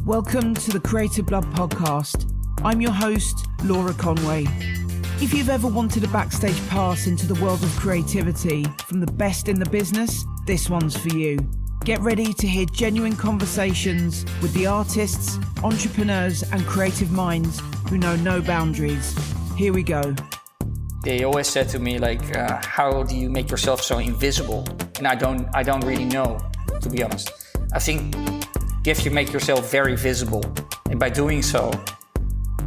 Welcome to the Creative Blood Podcast. I'm your host, Laura Conway. If you've ever wanted a backstage pass into the world of creativity from the best in the business, this one's for you. Get ready to hear genuine conversations with the artists, entrepreneurs, and creative minds who know no boundaries. Here we go. They always said to me, how do you make yourself so invisible? And I don't really know, to be honest. I think if you make yourself very visible, and by doing so,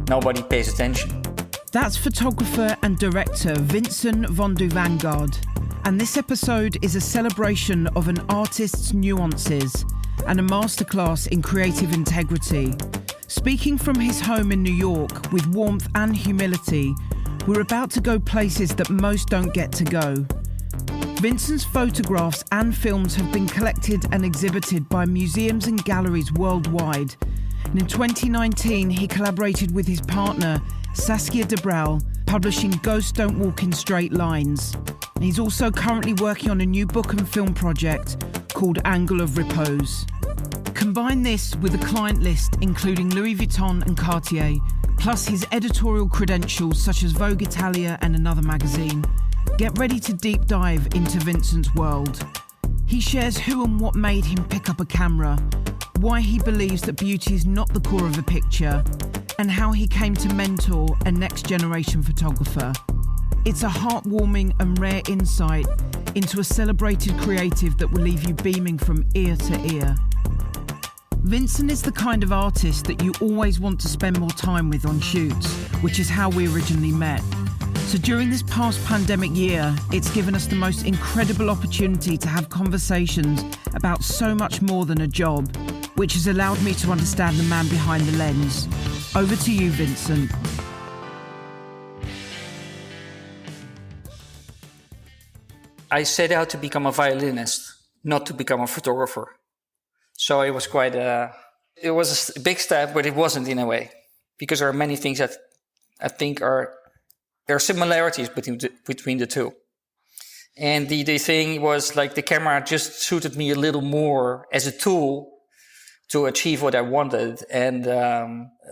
nobody pays attention. That's photographer and director Vincent van Wijngaard. And this episode is a celebration of an artist's nuances and a masterclass in creative integrity. Speaking from his home in New York with warmth and humility, we're about to go places that most don't get to go. Vincent's photographs and films have been collected and exhibited by museums and galleries worldwide. And in 2019, he collaborated with his partner, Saskia De Brauw, publishing Ghosts Don't Walk in Straight Lines. And he's also currently working on a new book and film project called Angle of Repose. Combine this with a client list including Louis Vuitton and Cartier, plus his editorial credentials such as Vogue Italia and Another magazine. Get ready to deep dive into Vincent's world. He shares who and what made him pick up a camera, why he believes that beauty is not the core of a picture, and how he came to mentor a next-generation photographer. It's a heartwarming and rare insight into a celebrated creative that will leave you beaming from ear to ear. Vincent is the kind of artist that you always want to spend more time with on shoots, which is how we originally met. So during this past pandemic year, it's given us the most incredible opportunity to have conversations about so much more than a job, which has allowed me to understand the man behind the lens. Over to you, Vincent. I set out to become a violinist, not to become a photographer. So it was it was a big step, but it wasn't in a way, because there are many things that I think there are similarities between the two. And the thing was like the camera just suited me a little more as a tool to achieve what I wanted. And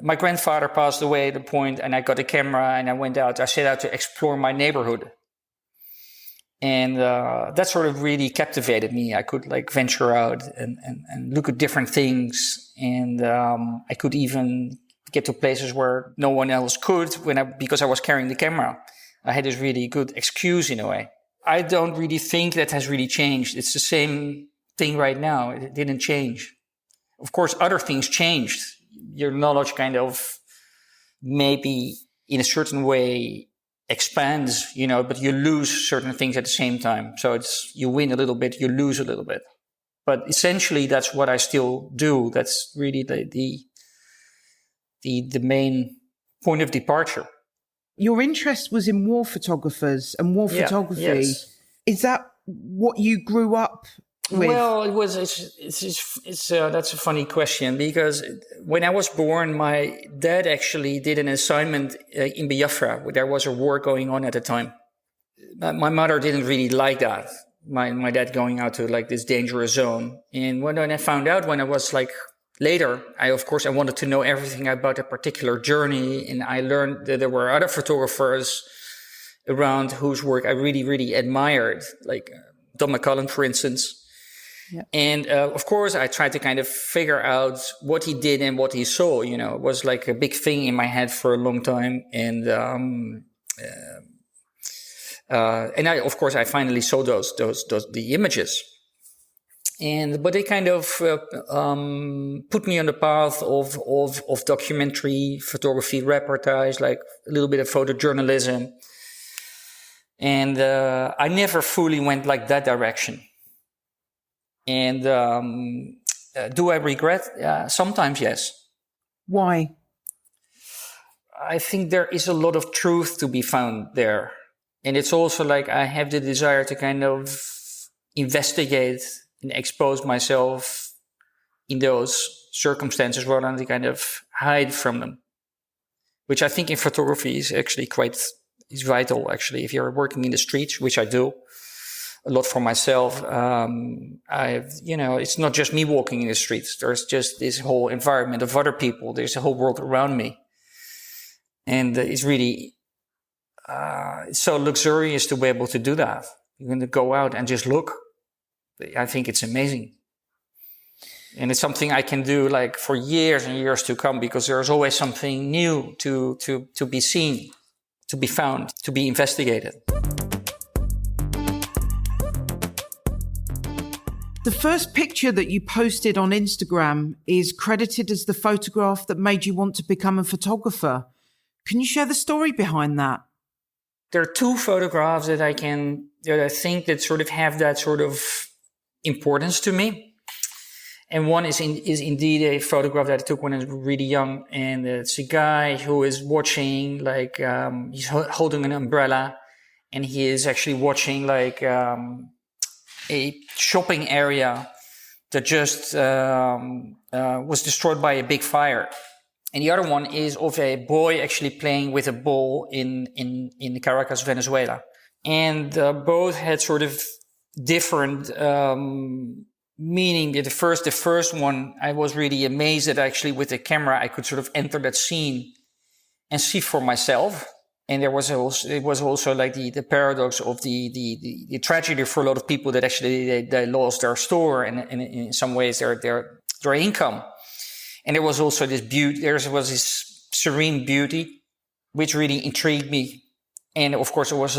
my grandfather passed away at the point, and I got a camera and I set out to explore my neighborhood. And that sort of really captivated me. I could venture out and look at different things. And I could even get to places where no one else could because I was carrying the camera. I had this really good excuse in a way. I don't really think that has really changed. It's the same thing right now. It didn't change. Of course, other things changed. Your knowledge kind of maybe in a certain way expands, but you lose certain things at the same time. So you win a little bit, you lose a little bit. But essentially, that's what I still do. That's really the main point of departure. Your interest was in war photographers and war photography. Yes. Is that what you grew up with? Well, that's a funny question, because when I was born, my dad actually did an assignment in Biafra, where there was a war going on at the time. My mother didn't really like that. My dad going out to this dangerous zone. And when I found out, when I was later, I wanted to know everything about a particular journey, and I learned that there were other photographers around whose work I really, really admired, like Don McCullum, for instance. Yeah. And I tried to kind of figure out what he did and what he saw. It was like a big thing in my head for a long time, and I finally saw the images. But they kind of put me on the path of documentary photography, reportage, like a little bit of photojournalism. And I never fully went that direction. And do I regret? Sometimes, yes. Why? I think there is a lot of truth to be found there. And it's also I have the desire to kind of investigate and expose myself in those circumstances rather than to kind of hide from them, which I think in photography is actually is vital. Actually, if you're working in the streets, which I do, a lot for myself. It's not just me walking in the streets. There's just this whole environment of other people. There's a whole world around me. And it's really, it's so luxurious to be able to do that. You're going to go out and just look. I think it's amazing. And it's something I can do like for years and years to come, because there's always something new to be seen, to be found, to be investigated. The first picture that you posted on Instagram is credited as the photograph that made you want to become a photographer. Can you share the story behind that? There are two photographs that I think that sort of have that sort of importance to me. And one is indeed a photograph that I took when I was really young. And it's a guy who is watching, he's holding an umbrella, and he is actually watching a shopping area that just was destroyed by a big fire. And the other one is of a boy actually playing with a ball in Caracas, Venezuela. And both had sort of different meaning. The first one, I was really amazed that actually with the camera I could sort of enter that scene and see for myself. And it was also like the paradox of the tragedy for a lot of people that actually they lost their store and in some ways their income. And there was also this beauty. There was this serene beauty, which really intrigued me. And of course, there was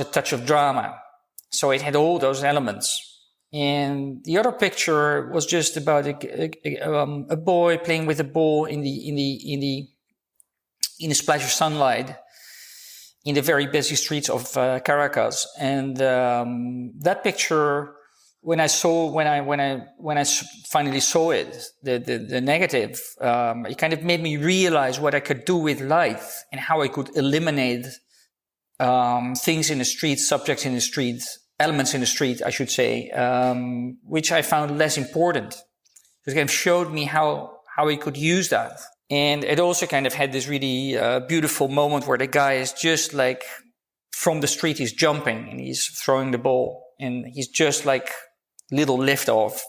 a touch of drama. So it had all those elements. And the other picture was just about a boy playing with a ball in the splash of sunlight in the very busy streets of Caracas. And that picture, when I finally saw it, the negative, it kind of made me realize what I could do with light and how I could eliminate things in the street, subjects in the street, elements in the street, I should say, which I found less important. It kind of showed me how I could use that. And it also kind of had this really beautiful moment where the guy is just like from the street, he's jumping and he's throwing the ball and he's just like little lift off,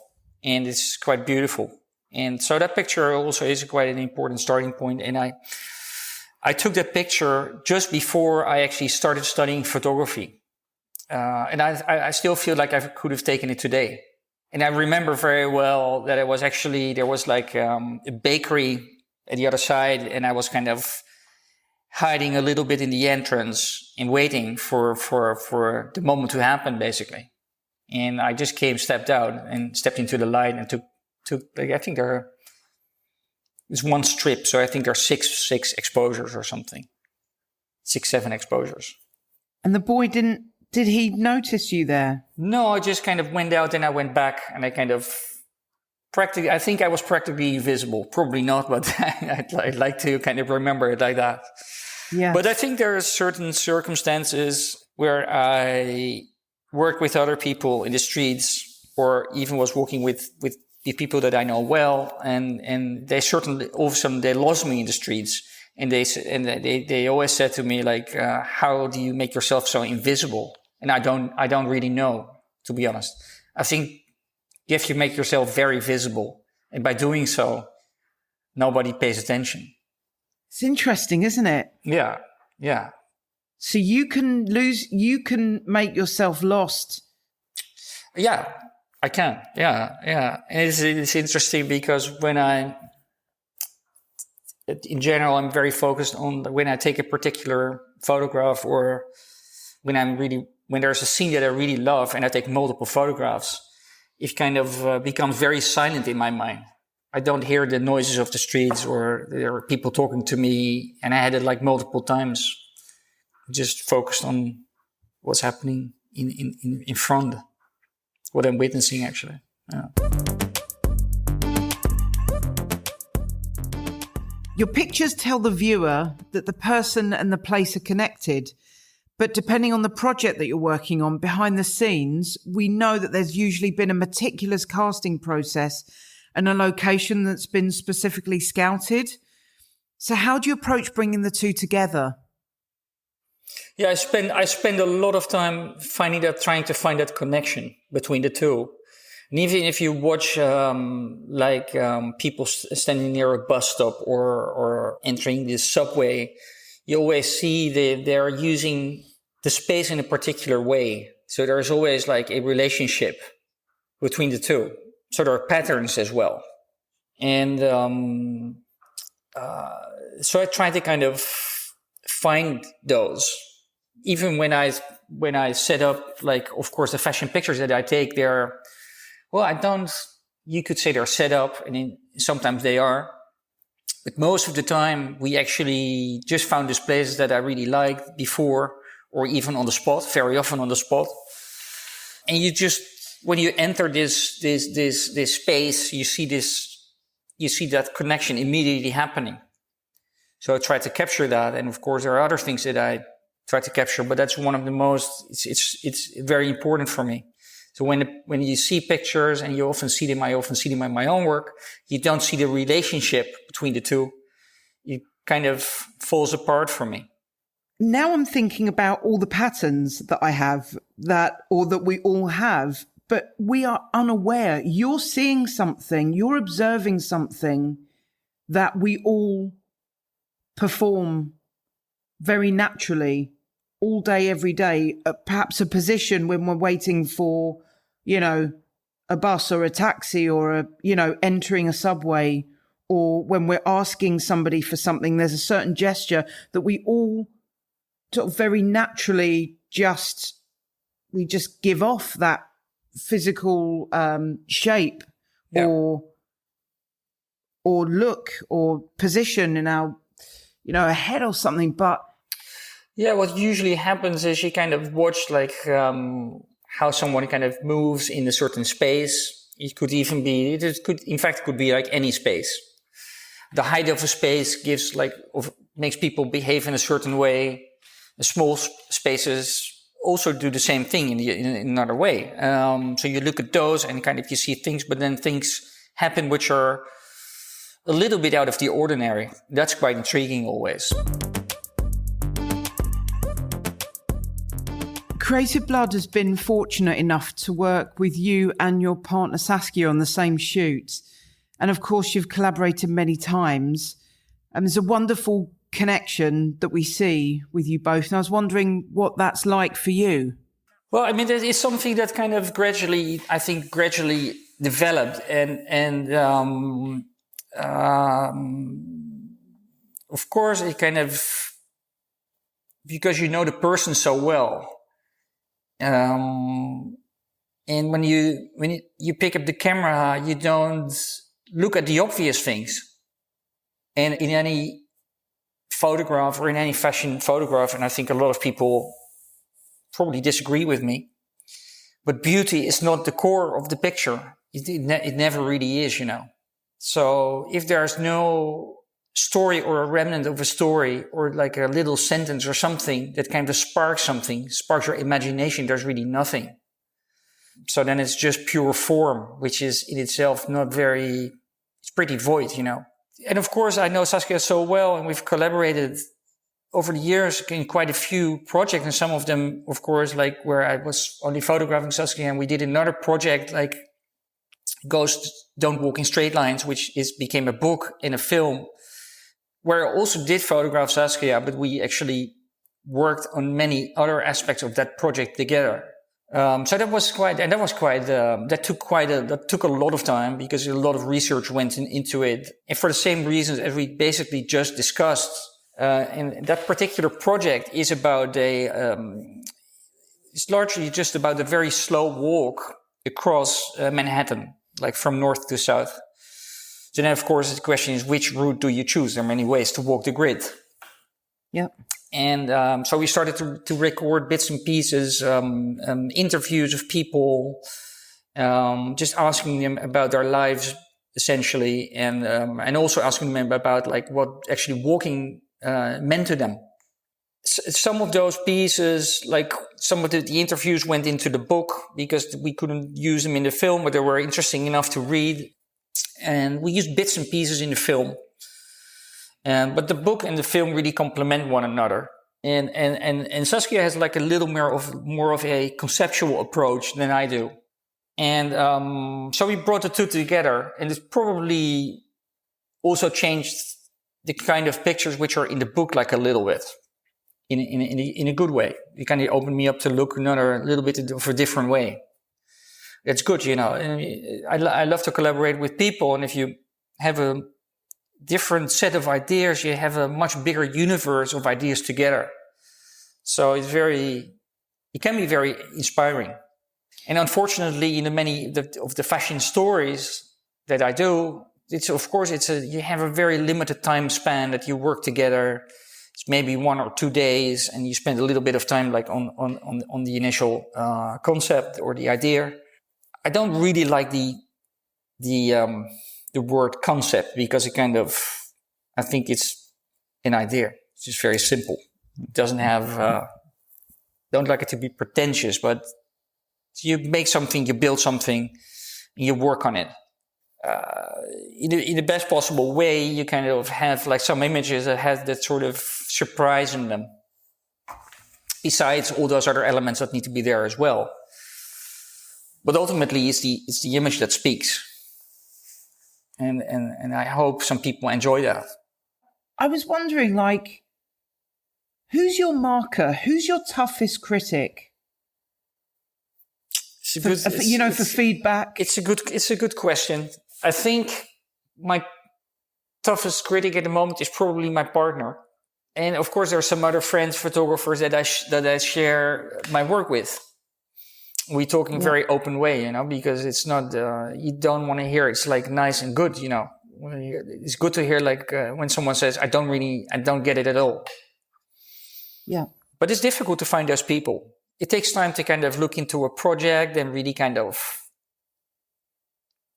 and it's quite beautiful. And so that picture also is quite an important starting point. And I took that picture just before I actually started studying photography. And I still feel like I could have taken it today. And I remember very well that there was like a bakery at the other side, and I was kind of hiding a little bit in the entrance and waiting for the moment to happen, basically. And I just stepped out and stepped into the light and took I think it's one strip, so I think there are six exposures or something. 6-7 exposures. And the boy did he notice you there? No, I just kind of went out and I went back, and I kind of I think I was practically invisible. Probably not, but I'd like to kind of remember it like that. Yeah. But I think there are certain circumstances where I worked with other people in the streets, or even was walking with the people that I know well, and they certainly all of a sudden they lost me in the streets, and they always said to me like, how do you make yourself so invisible? And I don't really know, to be honest. I think you have to make yourself very visible, and by doing so, nobody pays attention. It's interesting, isn't it? Yeah. So you can make yourself lost. Yeah, I can. Yeah. And it's interesting because in general, I'm very focused on when I take a particular photograph, or when there's a scene that I really love and I take multiple photographs, it kind of becomes very silent in my mind. I don't hear the noises of the streets, or there are people talking to me, and I had it like multiple times. Just focused on what's happening in front, what I'm witnessing actually. Yeah. Your pictures tell the viewer that the person and the place are connected, but depending on the project that you're working on behind the scenes, we know that there's usually been a meticulous casting process and a location that's been specifically scouted. So how do you approach bringing the two together? Yeah, I spend a lot of time trying to find that connection between the two. And even if you watch people standing near a bus stop or entering the subway, you always see they're using the space in a particular way. So there's always like a relationship between the two. So there are patterns as well. And so I try to kind of find those. Even when I set up, like, of course, the fashion pictures that I take, you could say they're set up, and sometimes they are. But most of the time, we actually just found these places that I really liked before, or even on the spot, very often on the spot. And when you enter this space, you see that connection immediately happening. So I try to capture that. And of course, there are other things that I try to capture, but that's one of the most, it's very important for me. So when you see pictures, and you often see them, I often see them in my own work, you don't see the relationship between the two. It kind of falls apart for me. Now I'm thinking about all the patterns that I have that we all have, but we are unaware. You're seeing something, you're observing something that we all perform very naturally all day, every day, perhaps a position when we're waiting for, a bus or a taxi or entering a subway, or when we're asking somebody for something, there's a certain gesture that we all sort of very naturally we just give off that physical shape or look or position in our, a head or something. But yeah, what usually happens is you kind of watch how someone kind of moves in a certain space. It could be like any space. The height of a space makes people behave in a certain way. The small spaces also do the same thing in another way. So you look at those and kind of you see things, but then things happen which are a little bit out of the ordinary. That's quite intriguing always. Creative Blood has been fortunate enough to work with you and your partner Saskia on the same shoot. And of course, you've collaborated many times. And there's a wonderful connection that we see with you both. And I was wondering what that's like for you. Well, I mean, it's something that kind of gradually developed. And of course, it kind of, because you know the person so well. And when you pick up the camera, you don't look at the obvious things. And in any photograph or in any fashion photograph, and I think a lot of people probably disagree with me, but beauty is not the core of the picture. It never really is, So if there's no story or a remnant of a story or like a little sentence or something that kind of sparks your imagination, there's really nothing. So then it's just pure form, which is in itself it's pretty void, And of course, I know Saskia so well, and we've collaborated over the years in quite a few projects, and some of them, of course, like where I was only photographing Saskia, and we did another project like Ghosts Don't Walk in Straight Lines, which became a book and a film, where I also did photograph Saskia, but we actually worked on many other aspects of that project together. So that took a lot of time because a lot of research went into it. And for the same reasons as we basically just discussed, and that particular project is about it's largely just about a very slow walk across Manhattan, like from north to south. So then, of course, the question is, which route do you choose? There are many ways to walk the grid. Yeah. And so we started to record bits and pieces, interviews of people, just asking them about their lives, essentially, and also asking them about like what actually walking meant to them. Some of those pieces, like some of the interviews went into the book because we couldn't use them in the film, but they were interesting enough to read. And we used bits and pieces in the film. But the book and the film really complement one another. And Saskia has like a little more of a conceptual approach than I do. And so we brought the two together, and it's probably also changed the kind of pictures which are in the book like a little bit, in a good way. It kind of opened me up to look another little bit of a different way. It's good, you know. I love to collaborate with people, and if you have a different set of ideas, you have a much bigger universe of ideas together. So it can be very inspiring. And unfortunately, in many of the fashion stories that I do, you have a very limited time span that you work together. It's maybe 1 or 2 days, and you spend a little bit of time like on the initial concept or the idea. I don't really like the word concept, because I think it's an idea. It's just very simple. It doesn't have, don't like it to be pretentious, but you make something, you build something, and you work on it. In the best possible way, you kind of have like some images that have that sort of surprise in them. Besides all those other elements that need to be there as well. But ultimately, it's the image that speaks. And I hope some people enjoy that. I was wondering, like, who's your marker? Who's your toughest critic? For feedback. It's a good question. I think my toughest critic at the moment is probably my partner. And of course, there are some other friends, photographers that I share my work with. We talk in a very open way, you know, because it's not, you don't want to hear it's like nice and good, you know. It's good to hear like when someone says, I don't get it at all. Yeah. But it's difficult to find those people. It takes time to kind of look into a project and really kind of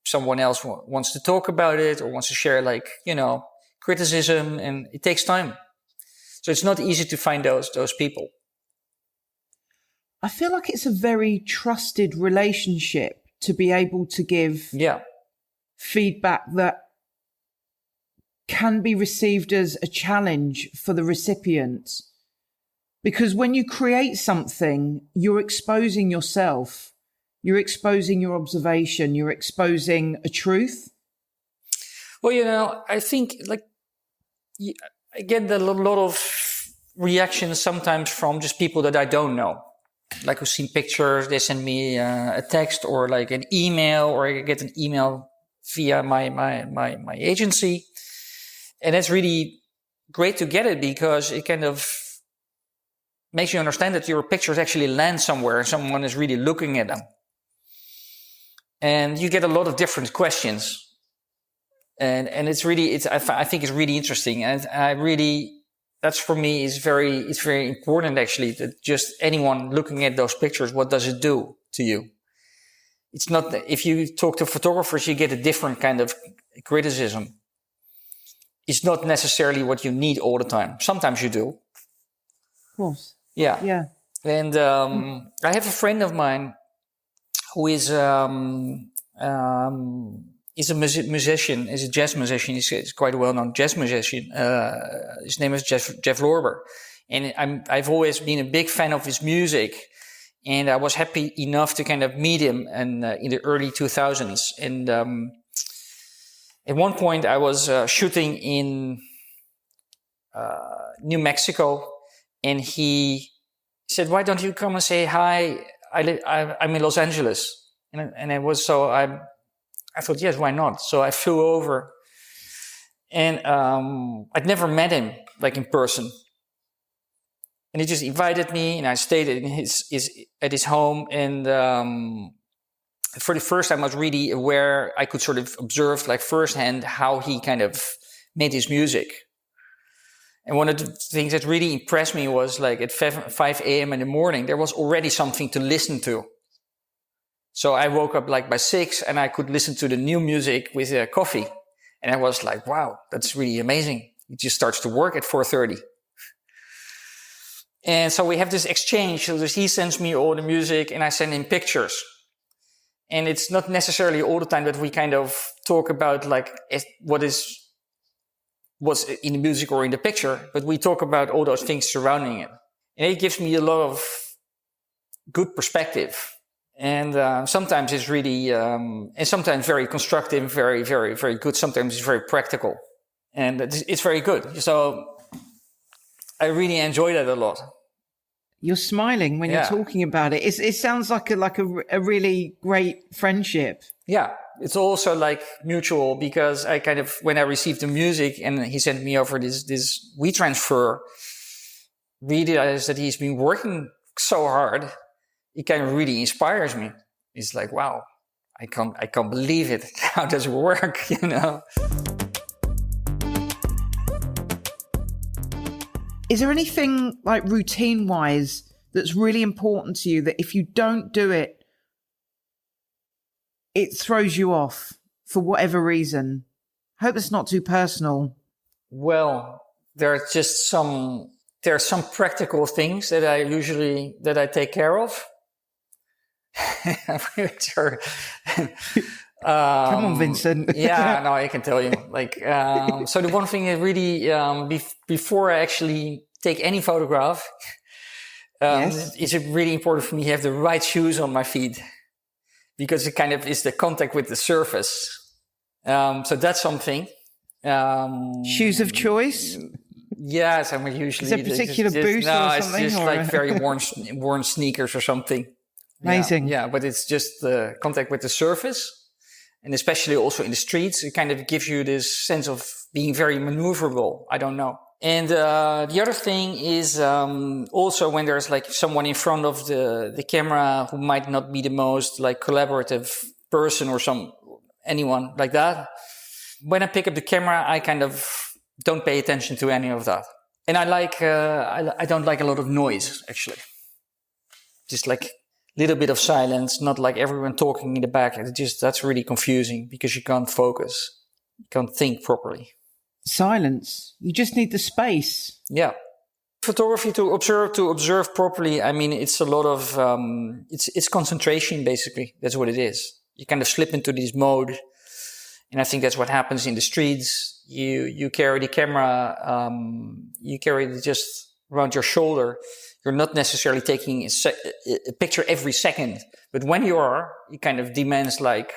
someone else wants to talk about it or wants to share like, you know, criticism, and it takes time. So it's not easy to find those people. I feel like it's a very trusted relationship to be able to give feedback that can be received as a challenge for the recipient. Because when you create something, you're exposing yourself, you're exposing your observation, you're exposing a truth. Well, you know, I think like I get a lot of reactions sometimes from just people that I don't know. Like who've seen pictures, they send me a text or like an email, or I get an email via my agency. And it's really great to get it, because it kind of makes you understand that your pictures actually land somewhere. Someone is really looking at them. And you get a lot of different questions. And I think it's really interesting. And that's for me it's very important actually, that just anyone looking at those pictures, what does it do to you? It's not, if you talk to photographers, you get a different kind of criticism. It's not necessarily what you need all the time. Sometimes you do. Of course. Yeah. Yeah. And I have a friend of mine who is a musician, is a jazz musician. He's quite a well-known jazz musician. His name is Jeff Lorber. And I've always been a big fan of his music. And I was happy enough to kind of meet him in the early 2000s. And at one point I was shooting in New Mexico. And he said, why don't you come and say hi? I'm in Los Angeles. And it was so, I thought, yes, why not? So I flew over, and I'd never met him like in person. And he just invited me, and I stayed at his home. And for the first time, I was really aware. I could sort of observe like firsthand how he kind of made his music. And one of the things that really impressed me was like at 5 a.m. in the morning, there was already something to listen to. So I woke up like by 6 and I could listen to the new music with coffee. And I was like, wow, that's really amazing. It just starts to work at 4:30. And so we have this exchange. So he sends me all the music and I send him pictures. And it's not necessarily all the time that we kind of talk about like what is what's in the music or in the picture, but we talk about all those things surrounding it. And it gives me a lot of good perspective. And sometimes it's really, and sometimes very constructive, very, very, very good. Sometimes it's very practical. And it's very good. So I really enjoy that a lot. You're smiling when you're talking about it. It sounds like a really great friendship. Yeah, it's also like mutual, because I kind of, when I received the music and he sent me over this WeTransfer, realized that he's been working so hard. It kind of really inspires me. It's like, wow, I can't believe it. How does it work? Is there anything like routine wise that's really important to you that if you don't do it, it throws you off for whatever reason? I hope it's not too personal. Well, there are some practical things that I take care of. Sure. Come on, Vincent. Yeah, no, I can tell you. So the one thing is really, before I actually take any photograph, it's really important for me to have the right shoes on my feet, because it kind of is the contact with the surface. So that's something. Shoes of choice? Yes, I'm usually... Is there a particular boot or something? No, it's just like very worn sneakers or something. Amazing. Yeah, but it's just the contact with the surface. And especially also in the streets, it kind of gives you this sense of being very maneuverable. I don't know. And the other thing is also when there's like someone in front of the camera who might not be the most like collaborative person or anyone like that. When I pick up the camera, I kind of don't pay attention to any of that. And I don't like a lot of noise, actually. Just like little bit of silence, not like everyone talking in the back. That's really confusing because you can't focus. You can't think properly. Silence. You just need the space. Yeah. Photography to observe properly. I mean, it's a lot of, it's concentration basically. That's what it is. You kind of slip into this mode. And I think that's what happens in the streets. You carry the camera, you carry it just around your shoulder. You're not necessarily taking a picture every second, but when you are, it kind of demands like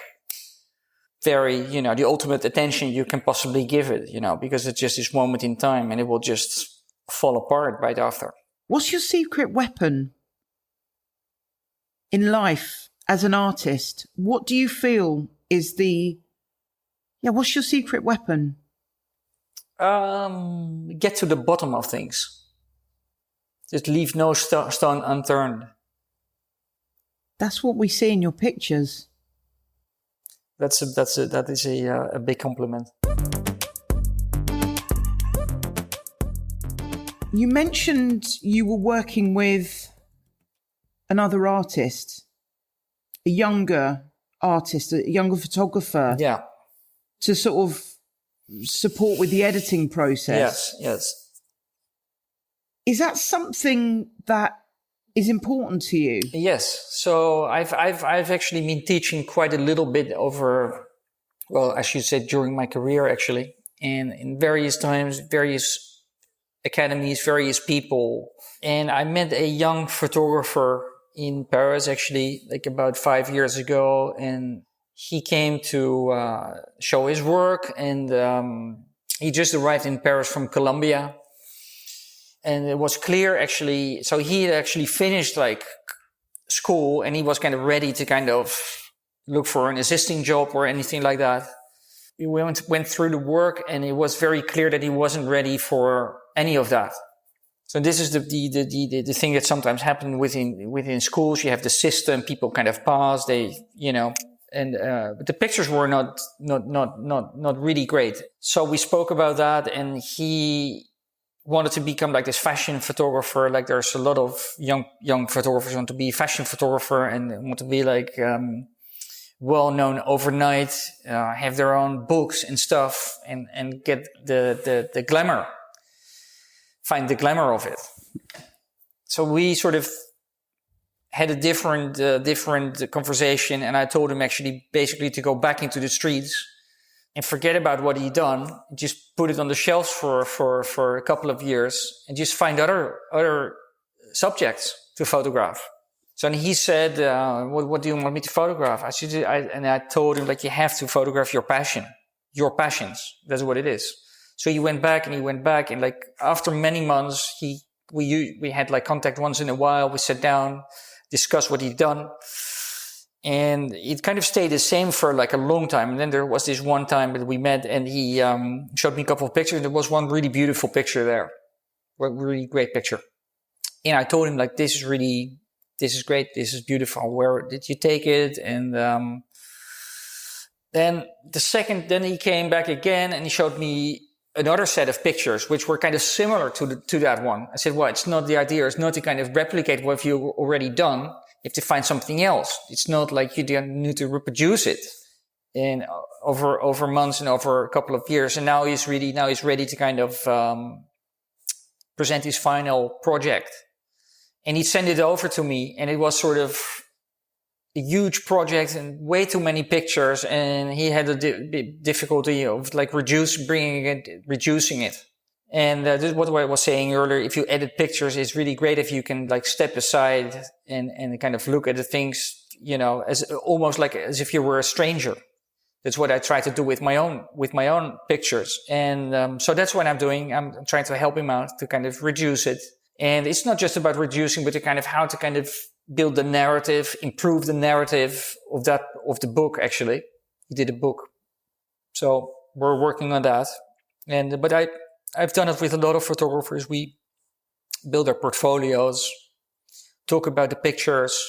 very, the ultimate attention you can possibly give it, because it's just this moment in time and it will just fall apart right after. What's your secret weapon in life as an artist? What do you feel is what's your secret weapon? Get to the bottom of things. Just leave no stone unturned. That's what we see in your pictures. That is a big compliment. You mentioned you were working with another artist, a younger photographer. Yeah. To sort of support with the editing process. Yes. Is that something that is important to you? Yes. So I've actually been teaching quite a little bit over, well, I should say during my career actually, and in various times, various academies, various people. And I met a young photographer in Paris actually, like about 5 years ago, and he came to show his work, and he just arrived in Paris from Colombia. And it was clear actually, so he had actually finished like school and he was kind of ready to kind of look for an assisting job or anything like that. We went through the work and it was very clear that he wasn't ready for any of that. So this is the thing that sometimes happens within schools. You have the system, people kind of pass, but the pictures were not really great. So we spoke about that, and he wanted to become like this fashion photographer. Like there's a lot of young photographers want to be fashion photographer and want to be like well known overnight, have their own books and stuff, and get the glamour, find the glamour of it. So we sort of had a different conversation, and I told him actually basically to go back into the streets, and forget about what he'd done, just put it on the shelves for a couple of years and just find other subjects to photograph. So and he said, what do you want me to photograph? I told him, like, you have to photograph your passions. That's what it is. So he went back, and like after many months, we had like contact once in a while. We sat down, discussed what he'd done. And it kind of stayed the same for like a long time. And then there was this one time that we met, and he showed me a couple of pictures. There was one really beautiful picture there, a really great picture. And I told him, like, this is great, this is beautiful. Where did you take it? And then he came back again, and he showed me another set of pictures, which were kind of similar to that one. I said, well, it's not the idea. It's not to kind of replicate what you've already done. You have to find something else. It's not like you need to reproduce it in over months and over a couple of years. And now he's ready to kind of present his final project. And he sent it over to me, and it was sort of a huge project and way too many pictures. And he had a difficulty of like reducing it. And this is what I was saying earlier. If you edit pictures, it's really great if you can like step aside and kind of look at the things, you know, as almost like as if you were a stranger. That's what I try to do with my own pictures. And so that's what I'm doing. I'm trying to help him out to kind of reduce it. And it's not just about reducing, but to kind of how to kind of build the narrative, improve the narrative of the book. Actually, he did a book, so we're working on that. But I've done it with a lot of photographers. We build our portfolios, talk about the pictures,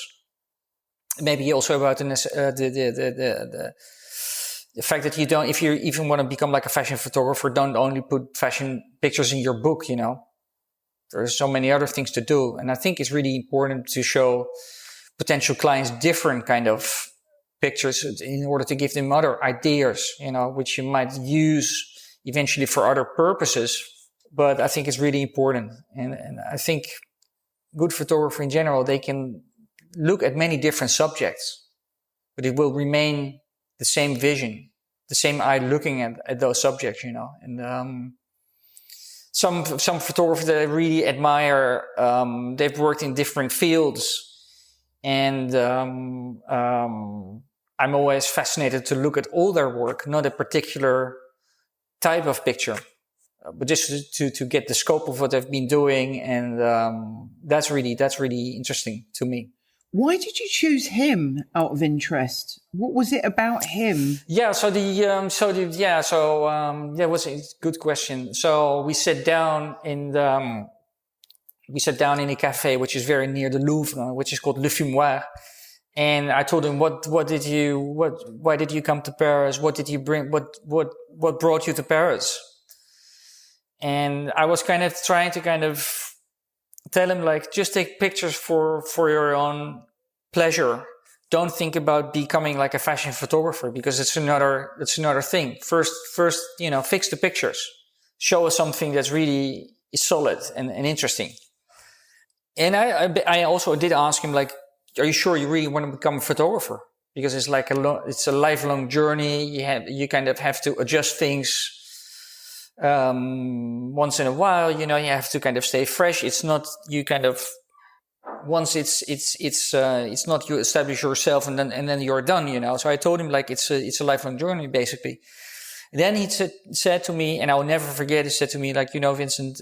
maybe also about the fact that if you even want to become like a fashion photographer, don't only put fashion pictures in your book, you know. There's so many other things to do. And I think it's really important to show potential clients different kind of pictures in order to give them other ideas, you know, which you might use eventually for other purposes. But I think it's really important. And I think good photography in general, they can look at many different subjects, but it will remain the same vision, the same eye looking at those subjects, you know. And some photographers that I really admire, they've worked in different fields, and I'm always fascinated to look at all their work, not a particular type of picture, but just to get the scope of what they've been doing, and that's really interesting to me. Why did you choose him out of interest? What was it about him? Yeah, it was a good question. So we sat down in a cafe which is very near the Louvre, which is called Le Fumoir. And I told him, why did you come to Paris? What did you bring? What brought you to Paris? And I was kind of trying to kind of tell him, like, just take pictures for your own pleasure. Don't think about becoming like a fashion photographer, because it's another thing. First, you know, fix the pictures. Show us something that's really solid and interesting. And I also did ask him, like, are you sure you really want to become a photographer? Because it's like it's a lifelong journey. You kind of have to adjust things once in a while, you know. You have to kind of stay fresh. It's not you kind of once it's not you establish yourself and then you're done, you know. So I told him, like, it's a lifelong journey basically. And then he said to me, and I will never forget, he said to me, like, you know, Vincent,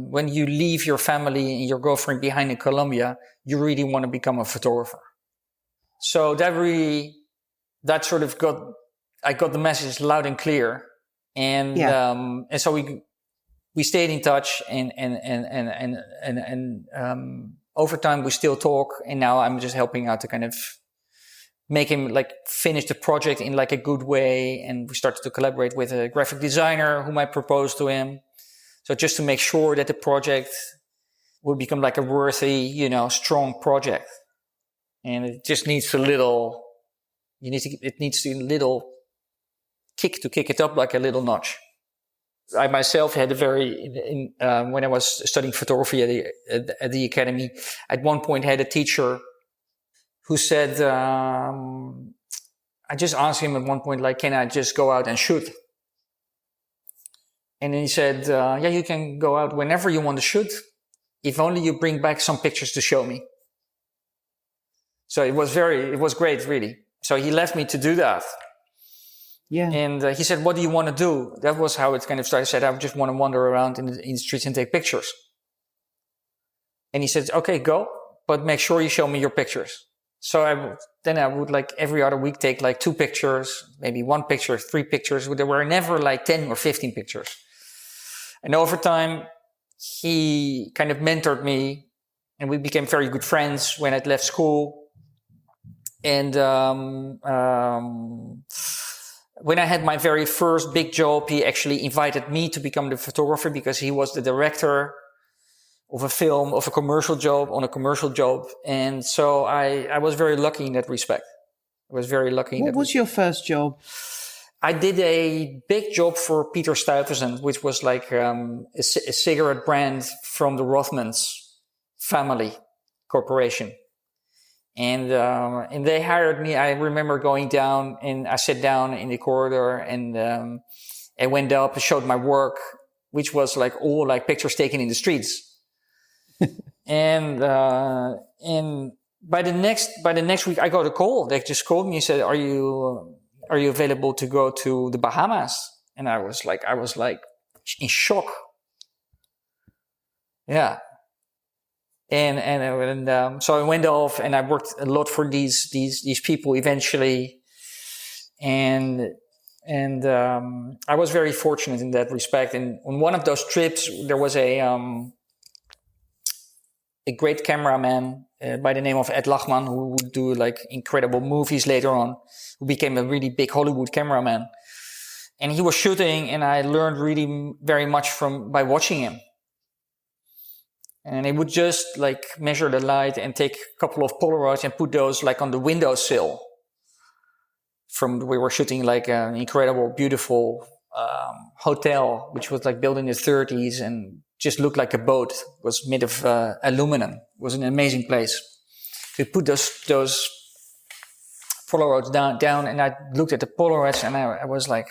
when you leave your family and your girlfriend behind in Colombia, you really want to become a photographer. So that sort of I got the message loud and clear. And, and so we stayed in touch and over time we still talk, and now I'm just helping out to kind of make him like finish the project in like a good way. And we started to collaborate with a graphic designer whom I proposed to him. So just to make sure that the project will become like a worthy, you know, strong project. And it just needs a little kick to kick it up, like a little notch. I myself had when I was studying photography at the academy, at one point had a teacher who said, I just asked him at one point, like, can I just go out and shoot? And then he said, yeah, you can go out whenever you want to shoot, if only you bring back some pictures to show me. So it was great, really. So he left me to do that. Yeah. And he said, what do you want to do? That was how it kind of started. I said, I just want to wander around in the streets and take pictures. And he said, okay, go, but make sure you show me your pictures. So I would like every other week take like 2 pictures, maybe 1 picture, 3 pictures. There were never like 10 or 15 pictures. And over time, he kind of mentored me and we became very good friends when I'd left school. And when I had my very first big job, he actually invited me to become the photographer because he was the director of a commercial job. And so I was very lucky in that respect. I was very lucky. What was your first job? I did a big job for Peter Stuyvesant, which was like a cigarette brand from the Rothmans family corporation. And they hired me. I remember going down and I sat down in the corridor and I went up and showed my work, which was like all like pictures taken in the streets. And by the next week I got a call. They just called me and said, are you available to go to the Bahamas? And I was like in shock. Yeah. And so I went off and I worked a lot for these people eventually. And I was very fortunate in that respect. And on one of those trips, there was a great cameraman by the name of Ed Lachman, who would do like incredible movies later on, who became a really big Hollywood cameraman. And he was shooting and I learned really very much by watching him. And he would just like measure the light and take a couple of Polaroids and put those like on the windowsill. We were shooting like an incredible, beautiful hotel, which was like built in the 30s and just looked like a boat. It was made of aluminum. It was an amazing place. We put those Polaroids down and I looked at the Polaroids and I was like,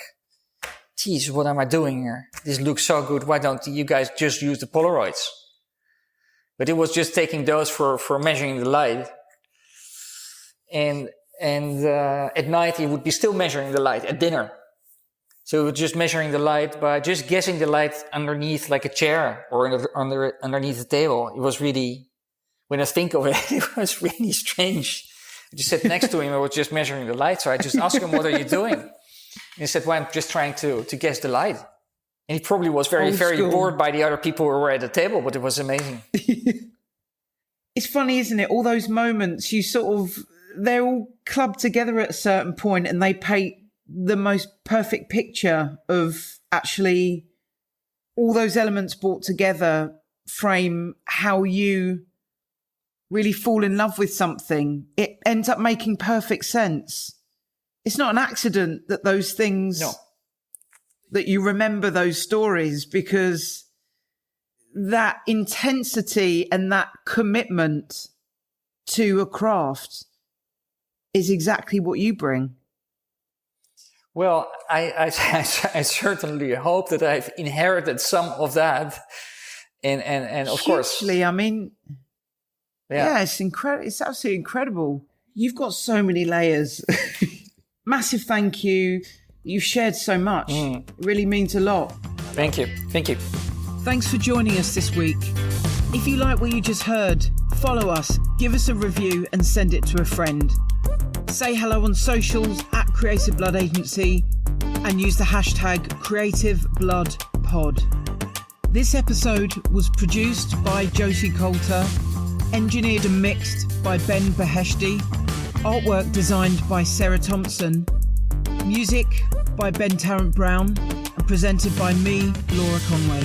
geez, what am I doing here? This looks so good. Why don't you guys just use the Polaroids? But it was just taking those for measuring the light. And at night he would be still measuring the light at dinner. So just measuring the light by just guessing the light underneath like a chair or underneath the table. It was really, when I think of it, it was really strange. I just sat next to him. I was just measuring the light. So I just asked him, what are you doing? And he said, well, I'm just trying to guess the light. And he probably was very bored by the other people who were at the table, but it was amazing. It's funny, isn't it? All those moments, they're all clubbed together at a certain point and they paint the most perfect picture of actually all those elements brought together frame how you really fall in love with something. It ends up making perfect sense. It's not an accident that those things... No. That you remember those stories, because that intensity and that commitment to a craft is exactly what you bring. Well, I certainly hope that I've inherited some of that. And of course. I mean, yeah, it's incredible. It's absolutely incredible. You've got so many layers. Massive thank you. You've shared so much. It really means a lot. Thank you. Thank you. Thanks for joining us this week. If you like what you just heard, follow us, give us a review and send it to a friend. Say hello on socials at Creative Blood Agency and use the hashtag CreativeBloodPod. This episode was produced by Josie Coulter, engineered and mixed by Ben Beheshti, artwork designed by Sarah Thompson, music by Ben Tarrant Brown, and presented by me, Laura Conway.